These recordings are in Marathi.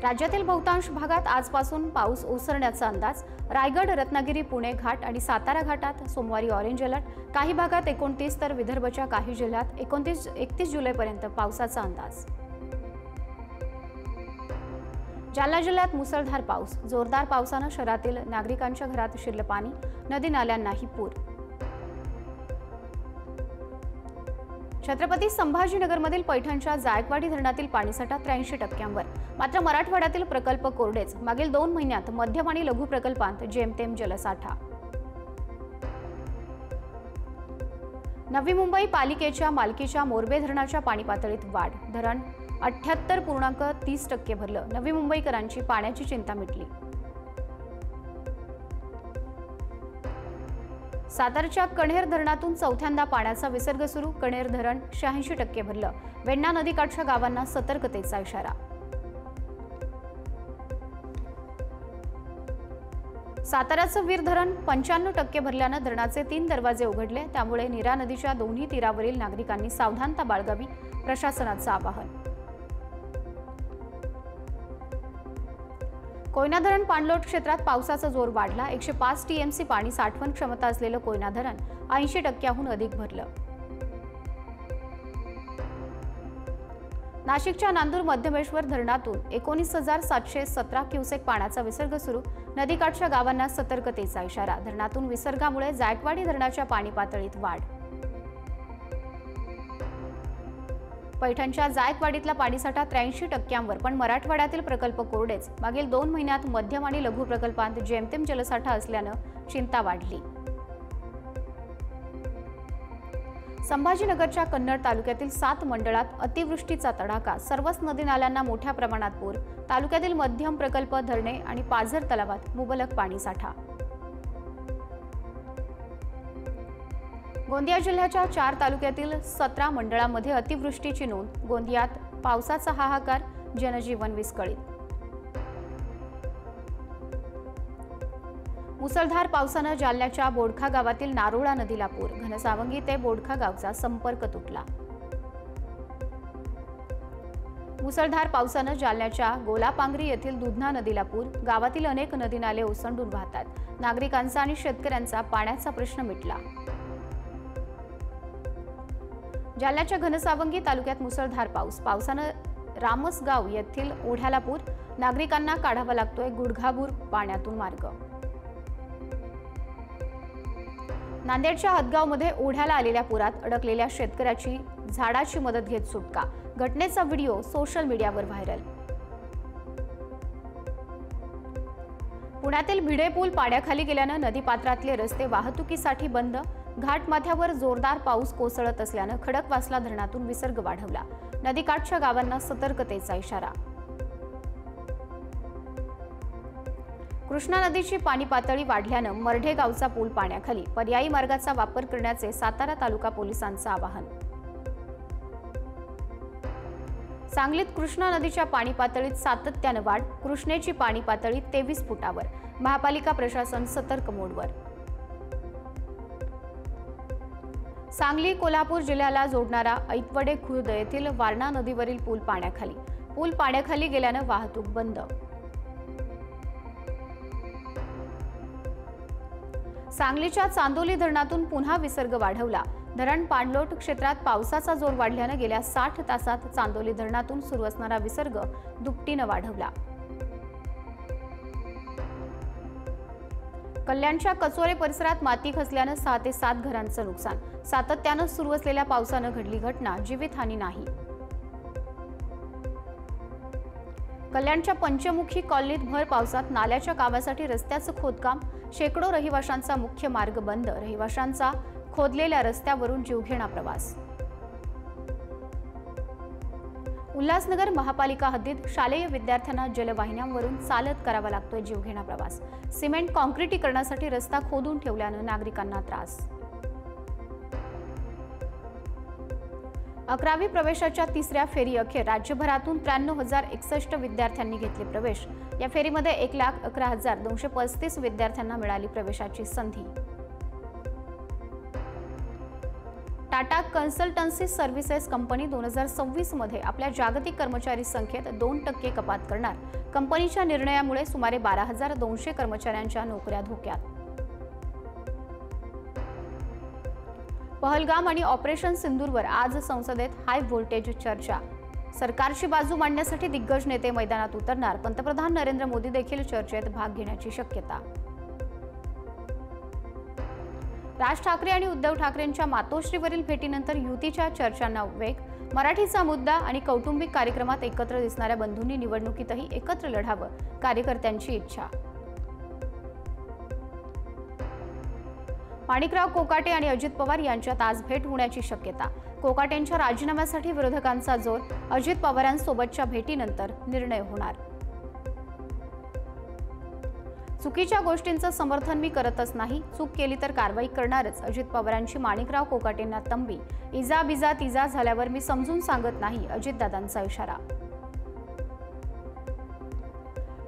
राज्यातील बहुतांश भागात आजपासून पाऊस ओसरण्याचा अंदाज। रायगड, रत्नागिरी, पुणे घाट आणि सातारा घाटात सोमवारी ऑरेंज अलर्ट। काही भागात 29 तर विदर्भच्या काही जिल्ह्यात 31 जुलैपर्यंत पावसाचा अंदाज। जालना जिल्ह्यात मुसळधार पाऊस। जोरदार पावसाने शहरातील नागरिकांच्या घरात शिरलं पाणी, नदी नाल्यांनाही पूर। छत्रपती संभाजीनगरमधील पैठणच्या जायकवाडी धरणातील पाणीसाठा 83%वर। मात्र मराठवाड्यातील प्रकल्प कोरडेच। मागील 2 महिन्यात मध्यम आणि लघु प्रकल्पांत जेमतेम जलसाठा। नवी मुंबई पालिकेच्या मालकीच्या मोरबे धरणाच्या पाणी पातळीत वाढ। धरण 78.30% भरलं। नवी मुंबईकरांची पाण्याची चिंता मिटली। सातारच्या कण्हेर धरणातून चौथ्यांदा पाण्याचा विसर्ग सुरू। कण्हेर धरण 86% भरलं। वेण्णा नदीकाठच्या गावांना सतर्कतेचा इशारा। साताऱ्याचं वीर धरण 95% भरल्यानं धरणाचे 3 दरवाजे उघडले। त्यामुळे नीरा नदीच्या दोन्ही तीरावरील नागरिकांनी सावधानता बाळगावी, प्रशासनाचं आवाहन। कोयना धरण पाणलोट क्षेत्रात पावसाचा जोर वाढला। 105 टीएमसी पाणी साठवण क्षमता असलेलं कोयना धरण 80%हून अधिक भरलं। नाशिकच्या नांदूर मध्यमेश्वर धरणातून 19,717 क्युसेक पाण्याचा विसर्ग सुरू। नदीकाठच्या गावांना सतर्कतेचा इशारा। धरणातून विसर्गामुळे जायकवाडी धरणाच्या पाणी पातळीत वाढ। पैठणच्या जायकवाडीतला पाणीसाठा 83%वर, पण मराठवाड्यातील प्रकल्प कोरडेच। मागील 2 महिन्यात मध्यम आणि लघु प्रकल्पांत जेमतेम जलसाठा असल्यानं चिंता वाढली। संभाजीनगरच्या कन्नड तालुक्यातील 7 मंडळात अतिवृष्टीचा तडाखा। सर्वच नदी नाल्यांना मोठ्या प्रमाणात पूर। तालुक्यातील मध्यम प्रकल्प, धरणे आणि पाझर तलावात मुबलक पाणीसाठा। गोंदिया जिल्ह्याच्या 4 तालुक्यातील 17 मंडळांमध्ये अतिवृष्टीची नोंद। गोंदियात पावसाचा हाहाकार, जनजीवन विस्कळीत। मुसळधार पावसानं जालन्याच्या बोडखा गावातील नारोळा नदीला पूर। घनसावंगी ते बोडखा गावचा संपर्क तुटला। मुसळधार पावसानं जालन्याच्या गोलापांगरी येथील दुधना नदीला पूर। गावातील अनेक नदी नाले ओसंडून वाहतात। नागरिकांचा आणि शेतकऱ्यांचा पाण्याचा प्रश्न मिटला। जालन्याच्या घनसावंगी तालुक्यात मुसळधार पाऊस। पावसानं रामसगाव येथील ओढ्याला पूर। नागरिकांना काढावा लागतोय गुडघाभूर पाण्यातून मार्ग। नांदेडच्या हदगावमध्ये ओढ्याला आलेल्या पुरात अडकलेल्या शेतकऱ्याची झाडाची मदत घेत सुटका। घटनेचा व्हिडिओ सोशल मीडियावर व्हायरल। पुण्यातील भिडे पूल पाण्याखाली गेल्यानं नदीपात्रातले रस्ते वाहतुकीसाठी बंद। घाटमाथ्यावर जोरदार पाऊस कोसळत असल्यानं खडकवासला धरणातून विसर्ग वाढवला। नदीकाठच्या गावांना सतर्कतेचा इशारा। कृष्णा नदीची पाणी पातळी वाढल्यानं मर्ढे गावचा पूल पाण्याखाली। पर्यायी मार्गाचा वापर करण्याचे सातारा तालुका पोलिसांचं आवाहन। सांगलीत कृष्णा नदीच्या पाणी पातळीत सातत्यानं वाढ। कृष्णेची पाणी पातळी 23 फुटावर। महापालिका प्रशासन सतर्क मोडवर। सांगली कोल्हापूर जिल्ह्याला जोडणारा ऐतवडे खुर्द येथील वारणा नदीवरील पूल पाण्याखाली। पूल पाण्याखाली गेल्यानं वाहतूक बंद। सांगलीच्या चांदोली धरणातून पुन्हा विसर्ग वाढवला। धरण पाणलोट क्षेत्रात पावसाचा जोर वाढल्यानं गेल्या 60 तासात चांदोली धरणातून सुरू असणारा विसर्ग दुपटीनं वाढवला। कल्याणच्या कचोरे परिसरात माती खचल्यानं 6 ते 7 घरांचं नुकसान। सातत्यानं सुरू असलेल्या पावसानं घडली घटना, जीवितहानी नाही। कल्याणच्या पंचमुखी कॉलनीत भर पावसात नाल्याच्या कामासाठी रस्त्याचं खोदकाम। शेकडो रहिवाशांचा मुख्य मार्ग बंद। रहिवाशांचा खोदलेल्या रस्त्यावरून जीवघेणा प्रवास। उल्हासनगर महापालिका हद्दीत शालेय विद्यार्थ्यांना जलवाहिन्यांवरून चालत करावा लागतोय जीवघेणा प्रवास। सिमेंट काँक्रिटीकरणासाठी रस्ता खोदून ठेवल्यानं नागरिकांना त्रास। 11वी प्रवेशाच्या 3ऱ्या फेरी अखेर राज्यभरातून 93,061 विद्यार्थ्यांनी घेतले प्रवेश। या फेरीमध्ये 1,11,235 विद्यार्थ्यांना मिळाली प्रवेशाची संधी। टाटा कन्सल्टन्सी सर्व्हिसेस कंपनी 2026 मध्ये आपल्या जागतिक कर्मचारी संख्येत 2% कपात करणार. कंपनीच्या निर्णयामुळे सुमारे 12,200 कर्मचाऱ्यांच्या नोकऱ्या धोक्यात. पहलगाम आणि ऑपरेशन सिंदूरवर आज संसदेत हाय व्होल्टेज चर्चा. सरकारची बाजू मांडण्यासाठी दिग्गज नेते मैदानात उतरणार. पंतप्रधान नरेंद्र मोदी देखील चर्चेत भाग घेण्याची शक्यता. राज ठाकरे आणि उद्धव ठाकरेंच्या मातोश्रीवरील भेटीनंतर युतीच्या चर्चांना वेग. मराठीचा मुद्दा आणि कौटुंबिक कार्यक्रमात एकत्र दिसणाऱ्या बंधूंनी निवडणुकीतही एकत्र लढावं, कार्यकर्त्यांची इच्छा. माणिकराव कोकाटे आणि अजित पवार यांच्यात आज भेट होण्याची शक्यता. कोकाटेंच्या राजीनाम्यासाठी विरोधकांचा जोर. अजित पवारांसोबतच्या भेटीनंतर निर्णय होणार. चुकीच्या गोष्टींचं समर्थन मी करतच नाही, चूक केली तर कारवाई करणारच. अजित पवारांची माणिकराव कोकाटेंना तंबी. इजा बिजा तिजा झाल्यावर मी समजून सांगत नाही, अजितदादांचा इशारा.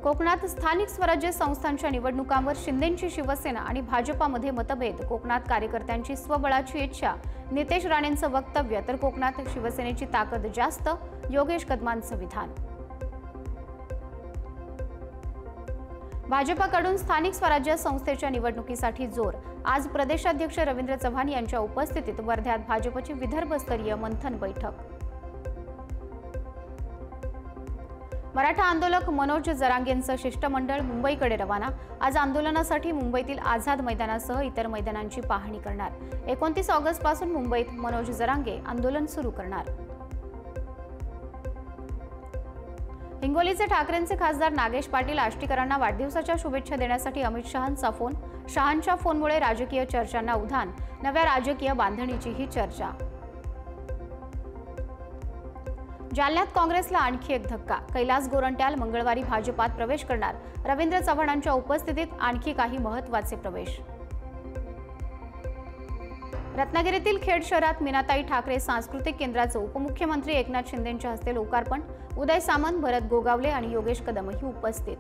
कोकणात स्थानिक स्वराज्य संस्थांच्या निवडणुकांवर शिंदेंची शिवसेना आणि भाजपामध्ये मतभेद. कोकणात कार्यकर्त्यांची स्वबळाची इच्छा. नितेश राणेंचं वक्तव्य तर कोकणात शिवसेनेची ताकद जास्त, योगेश कदमांचं विधान. भाजपाकडून स्थानिक स्वराज्य संस्थेच्या निवडणुकीसाठी जोर. आज प्रदेशाध्यक्ष रवींद्र चव्हाण यांच्या उपस्थितीत वर्ध्यात भाजपची विदर्भस्तरीय मंथन बैठक. मराठा आंदोलक मनोज जरांगेंचं शिष्टमंडळ मुंबईकडे रवाना. आज आंदोलनासाठी मुंबईतील आझाद मैदानासह इतर मैदानांची पाहणी करणार. 29 ऑगस्टपासून मुंबईत मनोज जरांगे आंदोलन सुरू करणार. हिंगोलीचे ठाकरेंचे खासदार नागेश पाटील आष्टीकरांना वाढदिवसाच्या शुभेच्छा देण्यासाठी अमित शहांचा फोन. शहांच्या फोनमुळे राजकीय चर्चांना उधाण. नव्या राजकीय बांधणीचीही चर्चा. जालन्यात काँग्रेसला आणखी एक धक्का. कैलास गोरंट्याल मंगळवारी भाजपात प्रवेश करणार. रवींद्र चव्हाणांच्या उपस्थितीत आणखी काही महत्त्वाचे प्रवेश. रत्नागिरीतील खेड शहरात मीनाताई ठाकरे सांस्कृतिक केंद्राचं उपमुख्यमंत्री एकनाथ शिंदेंच्या हस्ते लोकार्पण. उदय सामंत, भरत गोगावले आणि योगेश कदमही उपस्थित.